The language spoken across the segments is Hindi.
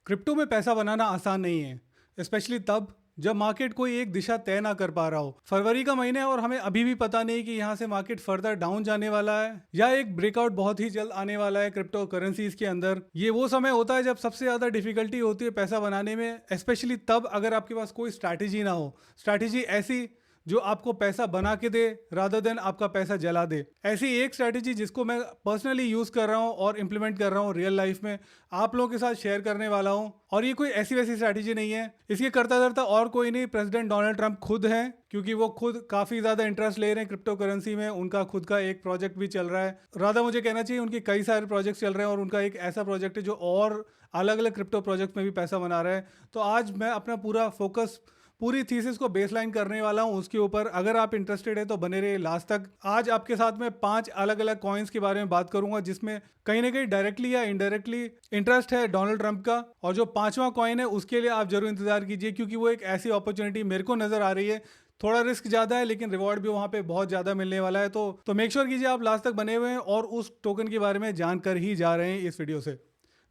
क्रिप्टो में पैसा बनाना आसान नहीं है, स्पेशली तब जब मार्केट कोई एक दिशा तय ना कर पा रहा हो। फरवरी का महीना है और हमें अभी भी पता नहीं कि यहाँ से मार्केट फर्दर डाउन जाने वाला है या एक ब्रेकआउट बहुत ही जल्द आने वाला है क्रिप्टो करेंसीज के अंदर। ये वो समय होता है जब सबसे ज्यादा डिफिकल्टी होती है पैसा बनाने में, स्पेशली तब अगर आपके पास कोई स्ट्रैटेजी ना हो। स्ट्रैटेजी ऐसी जो आपको पैसा बना के दे रादर देन आपका पैसा जला दे। ऐसी एक स्ट्रैटेजी जिसको मैं पर्सनली यूज कर रहा हूँ और इम्प्लीमेंट कर रहा हूँ रियल लाइफ में, आप लोगों के साथ शेयर करने वाला हूँ। और ये कोई ऐसी वैसी स्ट्रैटेजी नहीं है, इसके करता धरता और कोई नहीं, प्रेसिडेंट डोनाल्ड ट्रंप खुद हैं, क्योंकि वो खुद काफी ज्यादा इंटरेस्ट ले रहे हैं क्रिप्टो करेंसी में। उनका खुद का एक प्रोजेक्ट भी चल रहा है, राधा मुझे कहना चाहिए उनके कई सारे प्रोजेक्ट चल रहे हैं और उनका एक ऐसा प्रोजेक्ट है जो और अलग अलग क्रिप्टो प्रोजेक्ट में भी पैसा बना रहा है। तो आज मैं अपना पूरा फोकस, पूरी थीसिस को बेसलाइन करने वाला हूं उसके ऊपर। अगर आप इंटरेस्टेड है तो बने रहिए लास्ट तक। आज आपके साथ में 5 अलग अलग कॉइन्स के बारे में बात करूंगा जिसमें कहीं ना कहीं डायरेक्टली या इनडायरेक्टली इंटरेस्ट है डोनाल्ड ट्रंप का। और जो 5वां कॉइन है उसके लिए आप जरूर इंतजार कीजिए, क्योंकि वो एक ऐसी अपॉर्चुनिटी मेरे को नजर आ रही है। थोड़ा रिस्क ज्यादा है लेकिन रिवॉर्ड भी वहां पे बहुत ज्यादा मिलने वाला है। तो मेक श्योर कीजिए आप लास्ट तक बने हुए हैं और उस टोकन के बारे में जानकर ही जा रहे हैं इस वीडियो से।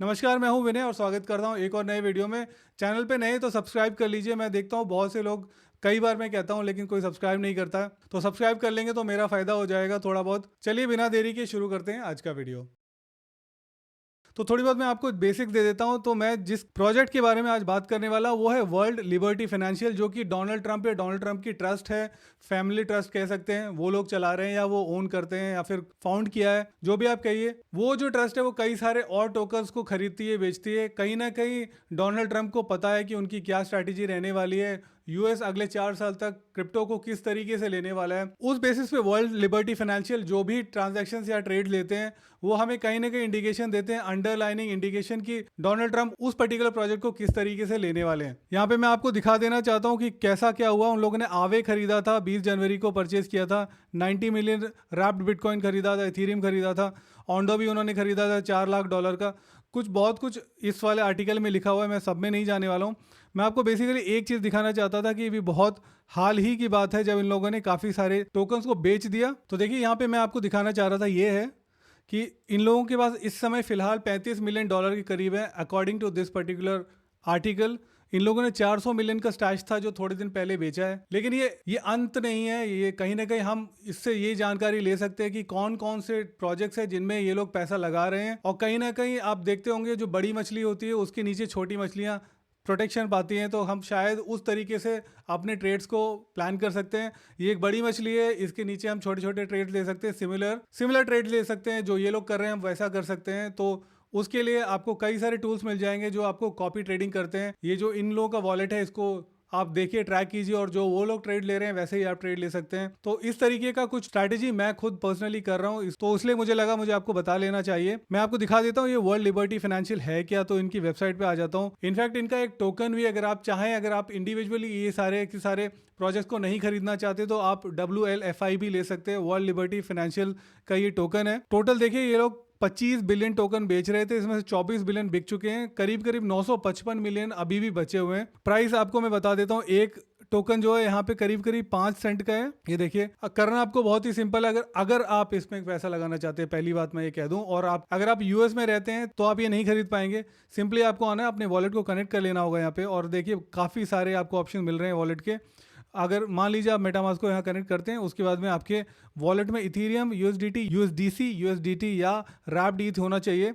नमस्कार, मैं हूं विनय और स्वागत करता हूं एक और नए वीडियो में। चैनल पे नए तो सब्सक्राइब कर लीजिए। मैं देखता हूं बहुत से लोग, कई बार मैं कहता हूं लेकिन कोई सब्सक्राइब नहीं करता, तो सब्सक्राइब कर लेंगे तो मेरा फायदा हो जाएगा थोड़ा बहुत। चलिए बिना देरी के शुरू करते हैं आज का वीडियो। तो थोड़ी बहुत मैं आपको बेसिक्स दे देता हूं। तो मैं जिस प्रोजेक्ट के बारे में आज बात करने वाला हूं वो है वर्ल्ड लिबर्टी फाइनेंशियल, जो कि डोनाल्ड ट्रंप या डोनाल्ड ट्रंप की ट्रस्ट है, फैमिली ट्रस्ट कह सकते हैं। वो लोग चला रहे हैं या वो ओन करते हैं या फिर फाउंड किया है, जो भी आप कहिए। वो जो ट्रस्ट है वो कई सारे और टोकन्स को खरीदती है, बेचती है। कहीं ना कहीं डोनाल्ड ट्रंप को पता है कि उनकी क्या स्ट्रैटेजी रहने वाली है, यूएस अगले 4 साल तक क्रिप्टो को किस तरीके से लेने वाला है। उस बेसिस पे वर्ल्ड लिबर्टी फाइनेंशियल जो भी ट्रांजैक्शन या ट्रेड लेते हैं वो हमें कहीं ना कहीं इंडिकेशन देते हैं, अंडरलाइनिंग इंडिकेशन की डोनाल्ड ट्रंप उस पर्टिकुलर प्रोजेक्ट को किस तरीके से लेने वाले हैं। यहाँ पे मैं आपको दिखा देना चाहता हूँ कि कैसा क्या हुआ। उन लोगों ने आवे खरीदा था, 20 जनवरी को परचेज किया था, 90 मिलियन रैप्ड बिटकॉइन खरीदा था, इथीरियम खरीदा था, ऑन्डो भी उन्होंने खरीदा था $4 लाख का। कुछ बहुत कुछ इस वाले आर्टिकल में लिखा हुआ है, मैं सब में नहीं जाने वाला हूँ। मैं आपको बेसिकली एक चीज दिखाना चाहता था कि ये भी बहुत हाल ही की बात है जब इन लोगों ने काफी सारे टोकन्स को बेच दिया। तो देखिए यहाँ पे मैं आपको दिखाना चाह रहा था ये है कि इन लोगों के पास इस समय फिलहाल $35 मिलियन के करीब है according to this particular article. इन लोगों ने 400 मिलियन का स्टैश था जो थोड़े दिन पहले बेचा है। लेकिन ये अंत नहीं है। ये कहीं ना कहीं हम इससे ये जानकारी ले सकते हैं कि कौन कौन से प्रोजेक्ट्स हैं जिनमें ये लोग पैसा लगा रहे हैं। और कहीं ना कहीं आप देखते होंगे जो बड़ी मछली होती है उसके नीचे छोटी मछलियां प्रोटेक्शन पाती हैं, तो हम शायद उस तरीके से अपने ट्रेड्स को प्लान कर सकते हैं। ये एक बड़ी मछली है, इसके नीचे हम छोटे छोटे ट्रेड ले सकते हैं, सिमिलर ट्रेड ले सकते हैं। जो ये लोग कर रहे हैं हम वैसा कर सकते हैं। तो उसके लिए आपको कई सारे टूल्स मिल जाएंगे जो आपको कॉपी ट्रेडिंग करते हैं। ये जो इन लोगों का वॉलेट है इसको आप देखिए, ट्रैक कीजिए और जो वो लोग ट्रेड ले रहे हैं वैसे ही आप ट्रेड ले सकते हैं। तो इस तरीके का कुछ स्ट्रैटेजी मैं खुद पर्सनली कर रहा हूँ, तो इसलिए मुझे लगा मुझे आपको बता लेना चाहिए। मैं आपको दिखा देता हूँ ये वर्ल्ड लिबर्टी फाइनेंशियल है क्या। तो इनकी वेबसाइट पे आ जाता हूँ। इनफैक्ट इनका एक टोकन भी, अगर आप चाहें, अगर आप इंडिविजुअली ये सारे के सारे प्रोजेक्ट को नहीं खरीदना चाहते तो आप WLFI भी ले सकते हैं। वर्ल्ड लिबर्टी फाइनेंशियल का ये टोकन है। टोटल देखिए ये लोग 25 बिलियन टोकन बेच रहे थे, इसमें से 24 बिलियन बिक चुके हैं। करीब करीब 955 मिलियन अभी भी बचे हुए हैं। प्राइस आपको मैं बता देता हूँ, एक टोकन जो है यहाँ पे करीब करीब 5 सेंट का है। ये देखिए, करना आपको बहुत ही सिंपल है। अगर आप इसमें पैसा लगाना चाहते हैं, पहली बात मैं ये कह दूं, और अगर आप यूएस में रहते हैं तो आप ये नहीं खरीद पाएंगे। सिंपली आपको आना है, अपने वॉलेट को कनेक्ट कर लेना होगा यहाँ पे, और देखिए काफी सारे आपको ऑप्शन मिल रहे हैं वॉलेट के। अगर मान लीजिए आप मेटामास्क को यहाँ कनेक्ट करते हैं, उसके बाद में आपके वॉलेट में इथीरियम, USDT, USDC, USDT या रैप्ड ETH होना चाहिए,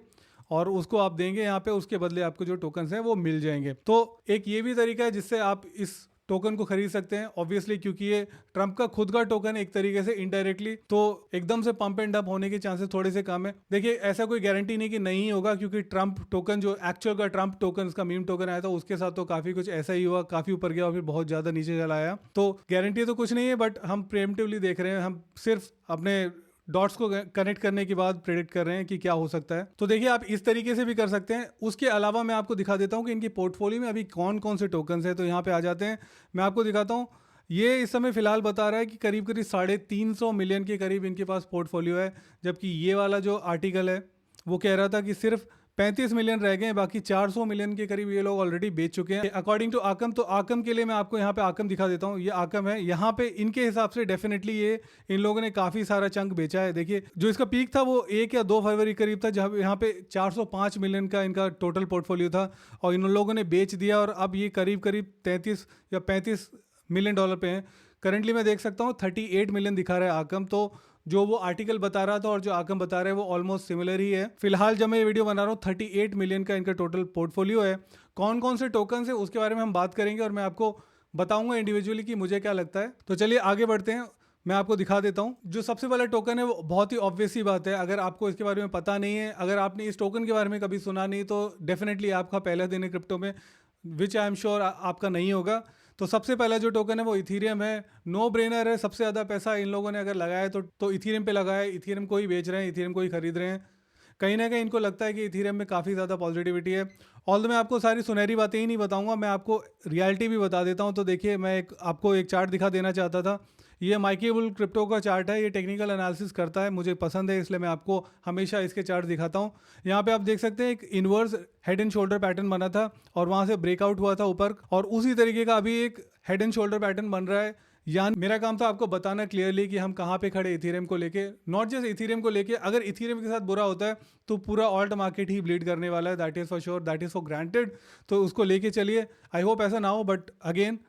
और उसको आप देंगे यहाँ पे। उसके बदले आपको जो टोकन्स हैं वो मिल जाएंगे। तो एक ये भी तरीका है जिससे आप इस टोकन को खरीद सकते हैं। ऑब्वियसली क्योंकि ये ट्रंप का खुद का टोकन है एक तरीके से इनडायरेक्टली, तो एकदम से पंप एंड डंप होने के चांसेस थोड़े से कम है। देखिए ऐसा कोई गारंटी नहीं कि नहीं होगा, क्योंकि ट्रंप टोकन जो एक्चुअल का ट्रंप टोकन, उसका मीम टोकन आया था, उसके साथ तो काफी कुछ ऐसा ही हुआ, काफी ऊपर गया और फिर बहुत ज्यादा नीचे चला आया। तो गारंटी तो कुछ नहीं है, बट हम प्रेम्पटिवली देख रहे हैं। हम सिर्फ अपने डॉट्स को कनेक्ट करने के बाद प्रेडिक्ट कर रहे हैं कि क्या हो सकता है। तो देखिए आप इस तरीके से भी कर सकते हैं। उसके अलावा मैं आपको दिखा देता हूं कि इनकी पोर्टफोलियो में अभी कौन कौन से टोकन्स हैं। तो यहाँ पे आ जाते हैं, मैं आपको दिखाता हूँ। ये इस समय फिलहाल बता रहा है कि करीब करीब 350 मिलियन के करीब इनके पास पोर्टफोलियो है, जबकि ये वाला जो आर्टिकल है वो कह रहा था कि सिर्फ 35 मिलियन रह गए हैं, बाकी 400 मिलियन के करीब ये लोग ऑलरेडी बेच चुके हैं अकॉर्डिंग टू आकम। तो आकम के लिए मैं आपको यहाँ पे आकम दिखा देता हूँ, ये आकम है। यहाँ पे इनके हिसाब से डेफिनेटली ये इन लोगों ने काफी सारा चंक बेचा है। देखिए जो इसका पीक था वो 1 या 2 फरवरी करीब था, जहाँ यहाँ पे 405 मिलियन का इनका टोटल पोर्टफोलियो था और इन लोगों ने बेच दिया और अब ये करीब करीब 33 या 35 मिलियन डॉलर पे हैं। करंटली मैं देख सकता हूँ 38 मिलियन दिखा रहा है आकम। तो जो वो आर्टिकल बता रहा था और जो आकम बता रहे हैं वो ऑलमोस्ट सिमिलर ही है। फिलहाल जब मैं ये वीडियो बना रहा हूँ 38 मिलियन का इनका टोटल पोर्टफोलियो है। कौन कौन से टोकन है उसके बारे में हम बात करेंगे और मैं आपको बताऊंगा इंडिविजुअली कि मुझे क्या लगता है। तो चलिए आगे बढ़ते हैं, मैं आपको दिखा देता हूँ। जो सबसे पहला टोकन है वो बहुत ही ऑब्वियस ही बात है, अगर आपको इसके बारे में पता नहीं है, अगर आपने इस टोकन के बारे में कभी सुना नहीं, तो डेफिनेटली आपका पहला दिन है क्रिप्टो में, विच आई एम श्योर आपका नहीं होगा। तो सबसे पहला जो टोकन है वो इथीरियम है। नो ब्रेनर है, सबसे ज़्यादा पैसा इन लोगों ने अगर लगाया तो इथीरियम पे लगाया है। इथीरियम को ही बेच रहे हैं, इथीरियम को ही खरीद रहे हैं। कहीं ना कहीं इनको लगता है कि इथीरियम में काफ़ी ज़्यादा पॉजिटिविटी है। ऑल मैं आपको सारी सुनहरी बातें ही नहीं बताऊंगा, मैं आपको रियलिटी भी बता देता हूं। तो देखिए मैं आपको एक चार्ट दिखा देना चाहता था। ये माइकी बुल क्रिप्टो का चार्ट है, ये टेक्निकल एनालिसिस करता है, मुझे पसंद है इसलिए मैं आपको हमेशा इसके चार्ट दिखाता हूँ। यहाँ पे आप देख सकते हैं एक inverse head and shoulder pattern बना था और वहाँ से ब्रेकआउट हुआ था ऊपर, और उसी तरीके का अभी एक हेड एंड शोल्डर पैटर्न बन रहा है। यानी मेरा काम था आपको बताना क्लियरली कि हम कहाँ पे खड़े इथीरियम को लेके, नॉट जस्ट इथीरियम को लेके। अगर इथीरियम के साथ बुरा होता है तो पूरा ऑल्ट मार्केट ही ब्लीड करने वाला है, that is for sure, that is for granted. तो उसको लेके चलिए, आई होप ऐसा ना हो, बट अगेन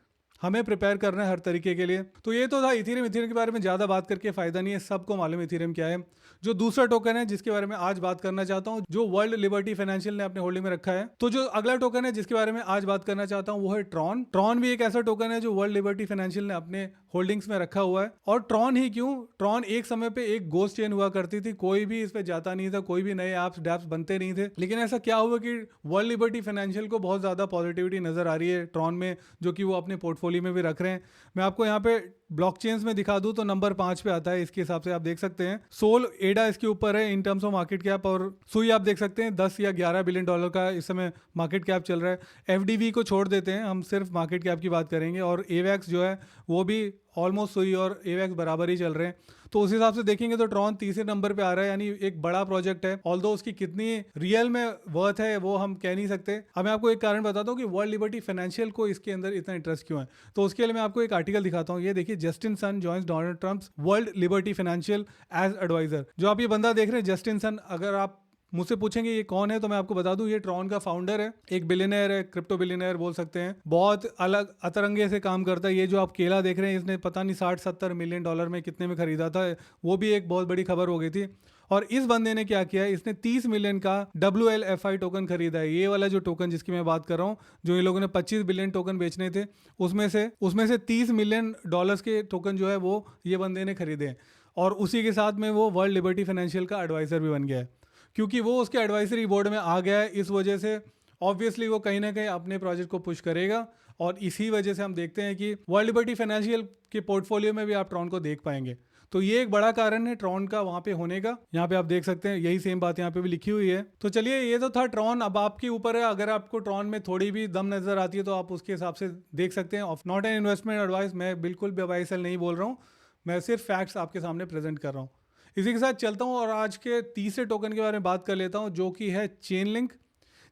हमें प्रिपेयर करना है हर तरीके के लिए। तो ये तो था इथीरियम। इथीरियम के बारे में ज़्यादा बात करके फ़ायदा नहीं है, सबको मालूम है इथीरियम क्या है। जो दूसरा टोकन है जिसके बारे में आज बात करना चाहता हूँ, जो वर्ल्ड लिबर्टी फाइनेंशियल ने अपने होल्डिंग में रखा है, तो जो अगला टोकन है जिसके बारे में आज बात करना चाहता हूँ वो है ट्रॉन। ट्रॉन भी एक ऐसा टोकन है जो वर्ल्ड लिबर्टी फाइनेंशियल ने अपने होल्डिंग्स में रखा हुआ है। और ट्रॉन ही क्यों, ट्रॉन एक समय पे एक गोस्ट चेन हुआ करती थी, कोई भी इस पे जाता नहीं था, कोई भी नए ऐप्स डैप्स बनते नहीं थे। लेकिन ऐसा क्या हुआ कि वर्ल्ड लिबर्टी फाइनेंशियल को बहुत ज़्यादा पॉजिटिविटी नज़र आ रही है ट्रॉन में, जो कि वो अपने पोर्टफोलियो में भी रख रहे हैं। मैं आपको यहाँ पे ब्लॉकचेन्स में दिखा दूं तो नंबर 5 पे आता है, इसके हिसाब से आप देख सकते हैं। सोल एडा इसके ऊपर है in terms of market cap, और सुई आप देख सकते हैं 10 या 11 बिलियन डॉलर का इस समय मार्केट कैप चल रहा है। एफडीवी को छोड़ देते हैं, हम सिर्फ मार्केट कैप की बात करेंगे। और एवैक्स जो है वो भी ऑलमोस्ट सुई और एवैक्स बराबर ही चल रहे हैं। तो उस हिसाब से देखेंगे तो ट्रॉन तीसरे नंबर पे आ रहा है, यानी एक बड़ा प्रोजेक्ट है। ऑल्दो उसकी कितनी रियल में वर्थ है वो हम कह नहीं सकते। अब मैं आपको एक कारण बताता हूँ कि वर्ल्ड लिबर्टी फाइनेंशियल को इसके अंदर इतना इंटरेस्ट क्यों है। तो उसके लिए मैं आपको एक आर्टिकल दिखाता हूँ। ये देखिए, Justin Sun joins Donald Trump's World Liberty Financial as advisor. जो आप ये बंदा देख रहे हैं जस्टिन सन, अगर आप मुझसे पूछेंगे ये कौन है तो मैं आपको बता दूं ये ट्रॉन का फाउंडर है, एक बिलियनर है, क्रिप्टो बिलियनर बोल सकते हैं। बहुत अलग अतरंगे से काम करता है। ये जो आप केला देख रहे हैं इसने पता नहीं 60-70 मिलियन डॉलर में कितने में खरीदा था, वो भी एक बहुत बड़ी खबर हो गई थी। और इस बंदे ने क्या किया, इसने 30 मिलियन का WLFI टोकन खरीदा है। ये वाला जो टोकन जिसकी मैं बात कर रहा हूँ, जो इन लोगों ने 25 बिलियन टोकन बेचने थे, उसमें से 30 मिलियन डॉलर्स के टोकन जो है वो ये बंदे ने खरीदे हैं। और उसी के साथ में वो वर्ल्ड लिबर्टी फाइनेंशियल का एडवाइजर भी बन गया है। क्योंकि वो उसके एडवाइजरी बोर्ड में आ गया है, इस वजह से ऑब्वियसली वो कहीं ना कहीं अपने प्रोजेक्ट को पुश करेगा। और इसी वजह से हम देखते हैं कि वर्ल्ड लिबर्टी फाइनेंशियल के पोर्टफोलियो में भी आप ट्रॉन को देख पाएंगे। तो ये एक बड़ा कारण है ट्रॉन का वहाँ पे होने का। यहाँ पे आप देख सकते हैं यही सेम बात यहाँ पे भी लिखी हुई है। तो चलिए, ये तो था ट्रॉन। अब आपके ऊपर है, अगर आपको ट्रॉन में थोड़ी भी दम नजर आती है तो आप उसके हिसाब से देख सकते हैं। Of not an investment advice, मैं बिल्कुल भी बाय सेल नहीं बोल रहा हूँ, मैं सिर्फ फैक्ट्स आपके सामने प्रेजेंट कर रहा हूँ। इसी के साथ चलता हूँ और आज के तीसरे टोकन के बारे में बात कर लेता हूँ, जो कि है चेनलिंक।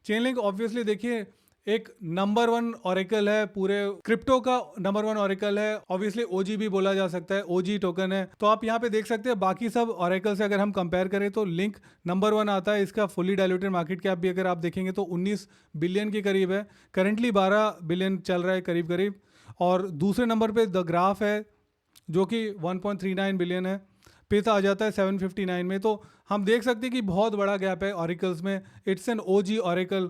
चेनलिंक ऑब्वियसली देखिए एक नंबर 1 ऑरेकल है, पूरे क्रिप्टो का नंबर 1 ऑरेकल है। ऑब्वियसली ओजी भी बोला जा सकता है, ओजी टोकन है। तो आप यहाँ पे देख सकते हैं बाकी सब ऑरेकल से अगर हम कंपेयर करें तो लिंक नंबर 1 आता है। इसका फुली डायल्यूटेड मार्केट कैप भी अगर आप देखेंगे तो 19 बिलियन के करीब है, करेंटली 12 बिलियन चल रहा है करीब करीब। और दूसरे नंबर पर द ग्राफ है जो कि 1.39 बिलियन है, पे आ जाता है 759 में। तो हम देख सकते हैं कि बहुत बड़ा गैप है ऑरिकल्स में। इट्स एन ओजी ऑरिकल,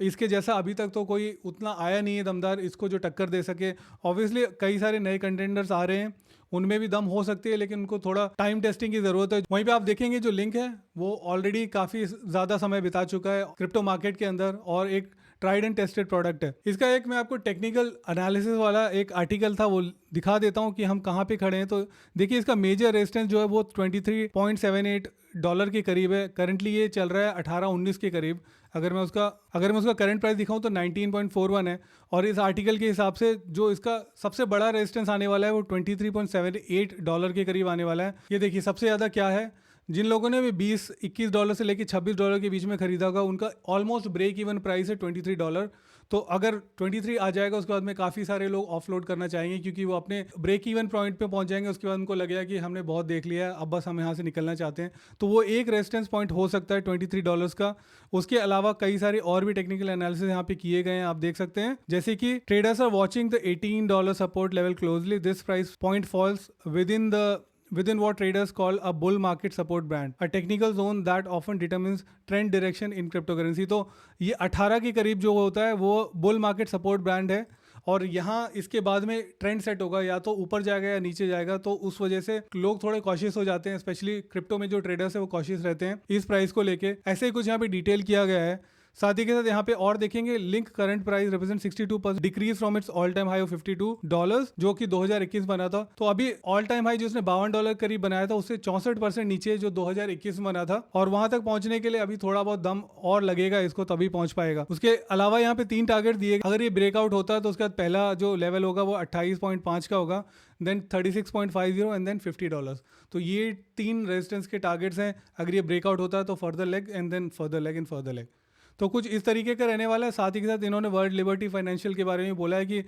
इसके जैसा अभी तक तो कोई उतना आया नहीं है दमदार इसको जो टक्कर दे सके। ऑब्वियसली कई सारे नए कंटेंडर्स आ रहे हैं, उनमें भी दम हो सकती है, लेकिन उनको थोड़ा टाइम टेस्टिंग की ज़रूरत है। वहीं पे आप देखेंगे जो लिंक है वो ऑलरेडी काफ़ी ज़्यादा समय बिता चुका है क्रिप्टो मार्केट के अंदर और एक ट्राइड एंड टेस्टेड प्रोडक्ट है। इसका एक मैं आपको टेक्निकल एनालिसिस वाला एक आर्टिकल था वो दिखा देता हूँ कि हम कहाँ पे खड़े हैं। तो देखिए, इसका मेजर रेजिस्टेंस जो है वो 23.78 डॉलर के करीब है। करंटली ये चल रहा है 18-19 के करीब। अगर मैं उसका करंट प्राइस दिखाऊं तो 19.41 है। और इस आर्टिकल के हिसाब से जो इसका सबसे बड़ा रेजिस्टेंस आने वाला है वो 23.78 डॉलर के करीब आने वाला है। ये देखिए सबसे ज़्यादा क्या है, जिन लोगों ने भी $20-21 से लेकर $26 के बीच में खरीदा होगा उनका ऑलमोस्ट ब्रेक इवन प्राइस है $23। तो अगर 23 आ जाएगा उसके बाद में काफ़ी सारे लोग ऑफलोड करना चाहेंगे क्योंकि वो अपने ब्रेक इवन पॉइंट पे पहुंच जाएंगे। उसके बाद उनको लगेगा कि हमने बहुत देख लिया है, अब बस हम यहाँ से निकलना चाहते हैं। तो वो एक रेजिस्टेंस पॉइंट हो सकता है $23 का। उसके अलावा कई सारे और भी टेक्निकल एनालिसिस यहाँ पे किए गए हैं, आप देख सकते हैं, जैसे कि traders are watching the $18 support level closely, this price point falls within what traders call a bull market support band, a technical zone that often determines trend direction in cryptocurrency। तो ये 18 के करीब जो होता है वो bull market support band है, और यहाँ इसके बाद में ट्रेंड सेट होगा, या तो ऊपर जाएगा या नीचे जाएगा। तो उस वजह से लोग थोड़े कॉशियस हो जाते हैं, स्पेशली क्रिप्टो में जो ट्रेडर्स है वो कॉशियस रहते हैं इस प्राइस को लेके। ऐसे ही कुछ यहाँ पे डिटेल किया गया है। साथ ही के साथ यहाँ पे और देखेंगे, link current price represent 62% decrease from its all time high of $52 जो कि 2021 बना था। तो अभी ऑल टाइम हाई जो उसने $52 करीब बनाया था उससे 64% नीचे जो 2021 में बना था, और वहां तक पहुंचने के लिए अभी थोड़ा बहुत दम और लगेगा इसको, तभी पहुंच पाएगा। उसके अलावा यहाँ पे 3 टारगेट दिए, अगर ये ब्रेकआउट होता है तो उसके बाद पहला जो लेवल होगा वो 28.5 का होगा, देन 36.50 एंड देन $50। तो ये 3 रेजिस्टेंस के टारगेट्स हैं। अगर ये ब्रेकआउट होता है तो further leg and then further leg and further leg, तो कुछ इस तरीके का रहने वाला है। साथ ही के साथ इन्होंने वर्ल्ड लिबर्टी फाइनेंशियल के बारे में बोला है कि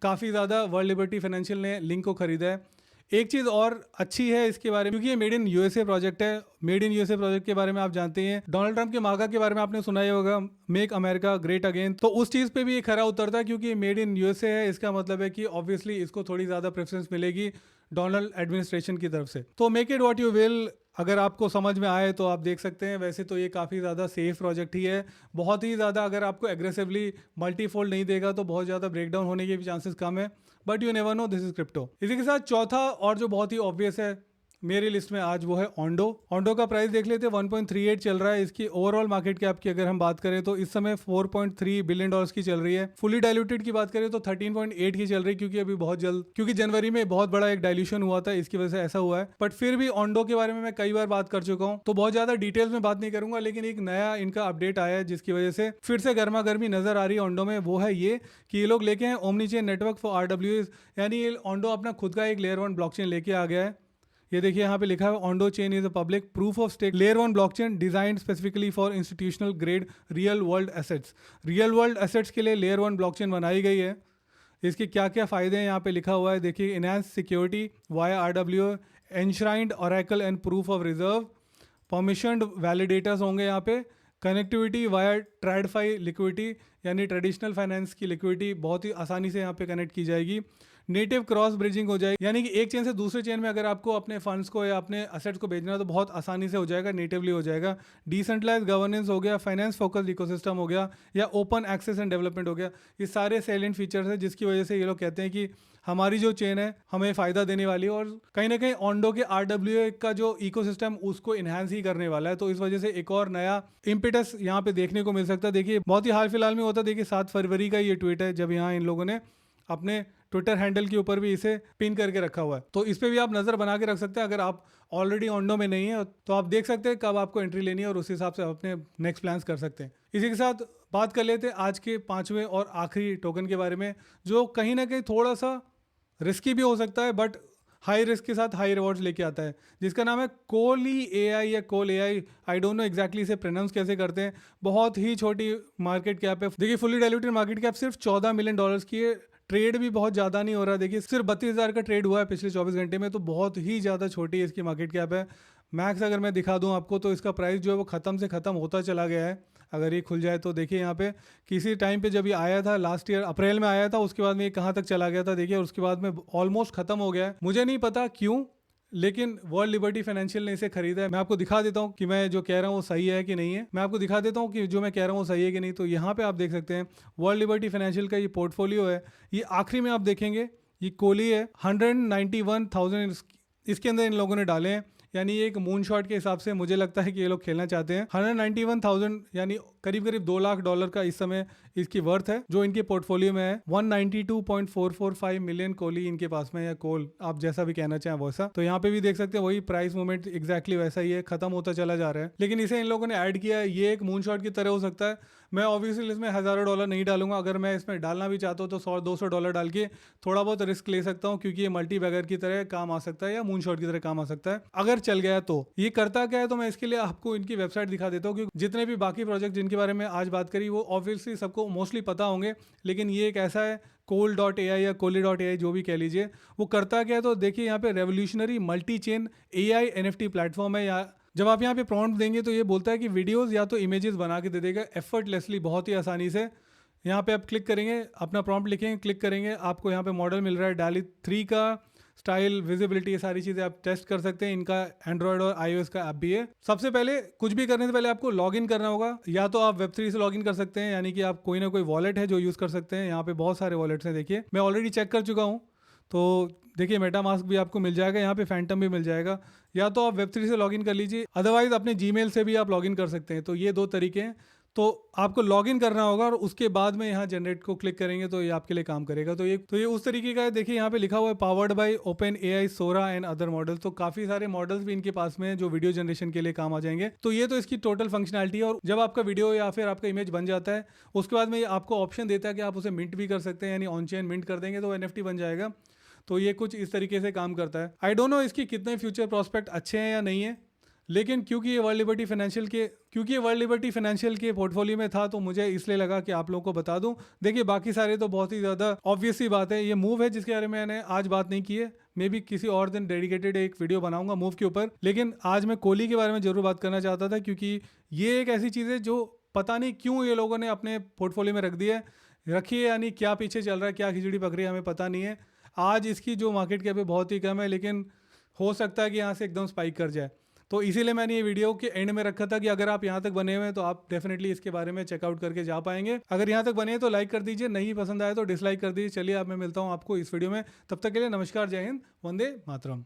काफ़ी ज़्यादा वर्ल्ड लिबर्टी फाइनेंशियल ने लिंक को खरीदा है। एक चीज़ और अच्छी है इसके बारे में, क्योंकि ये मेड इन यूएसए प्रोजेक्ट है। मेड इन यूएसए प्रोजेक्ट के बारे में आप जानते हैं, डोनाल्ड ट्रंप के मार्का के बारे में आपने सुना ही होगा, मेक अमेरिका ग्रेट अगेन। तो उस चीज़ पे भी ये खरा उतरता है, क्योंकि मेड इन यूएसए है, इसका मतलब है कि ऑब्वियसली इसको थोड़ी ज़्यादा प्रेफरेंस मिलेगी डोनाल्ड एडमिनिस्ट्रेशन की तरफ से। तो make it what you will, अगर आपको समझ में आए तो आप देख सकते हैं। वैसे तो ये काफ़ी ज़्यादा सेफ प्रोजेक्ट ही है, बहुत ही ज़्यादा अगर आपको एग्रेसिवली मल्टीफोल्ड नहीं देगा तो बहुत ज़्यादा ब्रेकडाउन होने के भी चांसेस कम है, but you never know, this is crypto. इसी के साथ चौथा और जो बहुत ही ऑब्वियस है मेरी लिस्ट में आज, वो है ओंडो। ओंडो का प्राइस देख लेते हैं, 1.38 चल रहा है। इसकी ओवरऑल मार्केट कैप की अगर हम बात करें तो इस समय $4.3 बिलियन की चल रही है। फुली डाइल्यूटेड की बात करें तो 13.8 की चल रही है, क्योंकि अभी बहुत जल्द, क्योंकि जनवरी में बहुत बड़ा एक डाइल्यूशन हुआ था, इसकी वजह से ऐसा हुआ है। बट फिर भी ओंडो के बारे में मैं कई बार बात कर चुका हूँ, तो बहुत ज्यादा डिटेल्स में बात नहीं करूंगा, लेकिन एक नया इनका अपडेट आया है जिसकी वजह से फिर से गर्मा गर्मी नजर आ रही है ओंडो में। वो है ये कि ये लोग लेके हैं omni chain network for RWAs, यानी ये ओंडो अपना खुद का एक लेयर 1 ब्लॉकचेन लेके आ गया है। ये देखिए यहाँ पे लिखा है, Ondo chain is a public proof of stake layer 1 blockchain designed specifically for institutional grade real world assets. Real world assets के लिए लेयर 1 ब्लॉकचेन बनाई गई है। इसके क्या क्या फ़ायदे हैं यहाँ पे लिखा हुआ है, देखिए, enhance security via RWA, enshrined oracle and proof of reserve, permissioned validators होंगे यहाँ पे, कनेक्टिविटी वाया ट्रेडफाई लिक्विडिटी, यानी ट्रेडिशनल फाइनेंस की लिक्विडिटी बहुत ही आसानी से यहाँ पे कनेक्ट की जाएगी। नेटिव क्रॉस ब्रिजिंग हो जाएगी, यानी कि एक चेन से दूसरे चेन में अगर आपको अपने फंड्स को या अपने असेट्स को भेजना है तो बहुत आसानी से हो जाएगा, नेटिवली हो जाएगा। डिसेंट्रलाइज गवर्नेंस हो गया, फाइनेंस फोकस्ड इकोसिस्टम हो गया, या ओपन एक्सेस एंड डेवलपमेंट हो गया। ये सारे सैलेंट फीचर्स हैं जिसकी वजह से ये लोग कहते हैं कि हमारी जो चेन है हमें फ़ायदा देने वाली है, और कहीं ना कहीं ओंडो के RWA का जो इकोसिस्टम उसको इन्हांस ही करने वाला है। तो इस वजह से एक और नया इम्पेटस यहाँ पे देखने को मिल सकता है। देखिए, बहुत ही हाल फिलहाल में होता है, देखिए 7 फरवरी का ये ट्वीट है, जब यहाँ इन लोगों ने अपने ट्विटर हैंडल के ऊपर भी इसे पिन करके रखा हुआ है। तो इस पे भी आप नज़र बना के रख सकते हैं। अगर आप ऑलरेडी ओंडो में नहीं है तो आप देख सकते हैं कब आपको एंट्री लेनी है, और उस हिसाब से अपने नेक्स्ट प्लान्स कर सकते हैं। इसी के साथ बात कर लेते हैं आज के 5वें और आखिरी टोकन के बारे में, जो कहीं ना कहीं थोड़ा सा रिस्की भी हो सकता है, बट हाई रिस्क के साथ हाई रिवॉर्ड्स लेके आता है, जिसका नाम है कोली AI या कोल AI। I don't know exactly इसे प्रोनाउंस कैसे करते हैं। बहुत ही छोटी मार्केट कैप है। देखिए, फुली डाइल्यूटेड मार्केट कैप सिर्फ $14 मिलियन की है। ट्रेड भी बहुत ज़्यादा नहीं हो रहा, देखिए सिर्फ 32,000 का ट्रेड हुआ है पिछले 24 घंटे में, तो बहुत ही ज़्यादा छोटी है इसकी मार्केट कैप है। मैक्स अगर मैं दिखा दूं आपको तो इसका प्राइस जो है वो ख़त्म से ख़त्म होता चला गया है। अगर ये खुल जाए तो देखिए, यहाँ पे किसी टाइम पे जब ये आया था लास्ट ईयर अप्रैल में आया था, उसके बाद में ये कहाँ तक चला गया था देखिए, और उसके बाद में ऑलमोस्ट ख़त्म हो गया है। मुझे नहीं पता क्यों, लेकिन वर्ल्ड लिबर्टी फाइनेंशियल ने इसे खरीदा है। मैं आपको दिखा देता हूँ कि मैं जो कह रहा हूँ वो सही है कि नहीं है। मैं आपको दिखा देता हूँ कि जो मैं कह रहा हूँ वो सही है कि नहीं। तो यहाँ पे आप देख सकते हैं वर्ल्ड लिबर्टी फाइनेंशियल का ये पोर्टफोलियो है। ये आखिरी में आप देखेंगे ये कोली है, 191,000 इसके अंदर इन लोगों ने डाले हैं, यानी एक मून शॉट के हिसाब से मुझे लगता है कि ये लोग खेलना चाहते हैं। 191,000 यानी करीब करीब $2 लाख का इस समय इसकी वर्थ है जो इनके पोर्टफोलियो में है। 192.445 मिलियन कोली इनके पास में, या कोल आप जैसा भी कहना चाहें वैसा। तो यहाँ पे भी देख सकते हैं वही प्राइस मूवमेंट एग्जैक्टली वैसा ही है, खत्म होता चला जा रहा है। लेकिन इसे इन लोगों ने ऐड किया है, ये एक मूनशॉट की तरह हो सकता है। मैं ऑब्वियसली इसमें हज़ारों डॉलर नहीं डालूंगा, अगर मैं इसमें डालना भी चाहता हूँ तो $100-200 डाल के थोड़ा बहुत रिस्क ले सकता हूँ, क्योंकि ये मल्टी बैगर की तरह काम आ सकता है या मूनशॉट की तरह काम आ सकता है अगर चल गया तो। ये करता क्या है, तो मैं इसके लिए आपको इनकी वेबसाइट दिखा देता हूँ, क्योंकि जितने भी बाकी प्रोजेक्ट जिनके बारे में आज बात करी वो ऑब्वियसली सबको मोस्टली पता होंगे, लेकिन ये एक ऐसा है कोल.ai या कोली.ai जो भी कह लीजिए, वो करता क्या है। तो देखिए यहाँ पे revolutionary multi chain AI NFT platform है। या जब आप यहाँ पे प्रॉम्प्ट देंगे तो ये बोलता है कि वीडियोस या तो इमेजेस बना के दे देगा एफर्टलेसली, बहुत ही आसानी से। यहाँ पे आप क्लिक करेंगे, अपना प्रॉम्प्ट लिखेंगे, क्लिक करेंगे, आपको यहाँ पे मॉडल मिल रहा है DALL-E 3 का। स्टाइल, विजिबिलिटी, ये सारी चीज़ें आप टेस्ट कर सकते हैं। इनका एंड्रॉयड और iOS का ऐप भी है। सबसे पहले कुछ भी करने से पहले आपको लॉगिन करना होगा, या तो आप Web3 से लॉगिन कर सकते हैं, यानी कि आप कोई ना कोई वॉलेट है जो यूज़ कर सकते हैं। यहाँ पे बहुत सारे वॉलेट्स हैं, देखिए मैं ऑलरेडी चेक कर चुका हूँ। तो देखिए मेटामास्क भी आपको मिल जाएगा, यहाँ पे फैंटम भी मिल जाएगा। या तो आप Web3 से लॉगिन कर लीजिए, अदरवाइज अपने जीमेल से भी आप लॉगिन कर सकते हैं। तो ये दो तरीके हैं। तो आपको लॉगिन करना होगा और उसके बाद में यहाँ जनरेट को क्लिक करेंगे तो ये आपके लिए काम करेगा। तो ये उस तरीके का है। देखिए यहाँ पे लिखा हुआ है powered by OpenAI Sora and other models. तो काफी सारे मॉडल्स भी इनके पास में हैं जो वीडियो जनरेशन के लिए काम आ जाएंगे। तो ये तो इसकी टोटल फंक्शनैलिटी है। और जब आपका वीडियो या फिर आपका इमेज बन जाता है, उसके बाद में ये आपको ऑप्शन देता है कि आप उसे मिंट भी कर सकते हैं, यानी ऑन चेन मिंट कर देंगे तो NFT बन जाएगा। तो ये कुछ इस तरीके से काम करता है। आई डोंट नो इसकी कितने फ्यूचर प्रोस्पेक्ट अच्छे हैं या नहीं है, लेकिन क्योंकि ये वर्ल्ड लिबर्टी फाइनेंशियल के पोर्टफोलियो में था तो मुझे इसलिए लगा कि आप लोगों को बता दूं। देखिए बाकी सारे तो बहुत ही ज़्यादा ऑब्वियस सी बात है। ये मूव है जिसके बारे में मैंने आज बात नहीं की है, मे बी किसी और दिन डेडिकेटेड एक वीडियो बनाऊंगा मूव के ऊपर। लेकिन आज मैं कोली के बारे में ज़रूर बात करना चाहता था, क्योंकि ये एक ऐसी चीज़ है जो पता नहीं क्यों ये लोगों ने अपने पोर्टफोलियो में रखी है, यानी क्या पीछे चल रहा है, क्या खिचड़ी पक रही है, हमें पता नहीं है। आज इसकी जो मार्केट कैप है बहुत ही कम है, लेकिन हो सकता है कि यहाँ से एकदम स्पाइक कर जाए। तो इसीलिए मैंने ये वीडियो के एंड में रखा था कि अगर आप यहाँ तक बने हुए हैं तो आप डेफिनेटली इसके बारे में चेकआउट करके जा पाएंगे। अगर यहाँ तक बने हैं तो लाइक कर दीजिए, नहीं पसंद आए तो डिसलाइक कर दीजिए। चलिए अब मैं मिलता हूँ आपको इस वीडियो में, तब तक के लिए नमस्कार, जय हिंद, वंदे मातरम।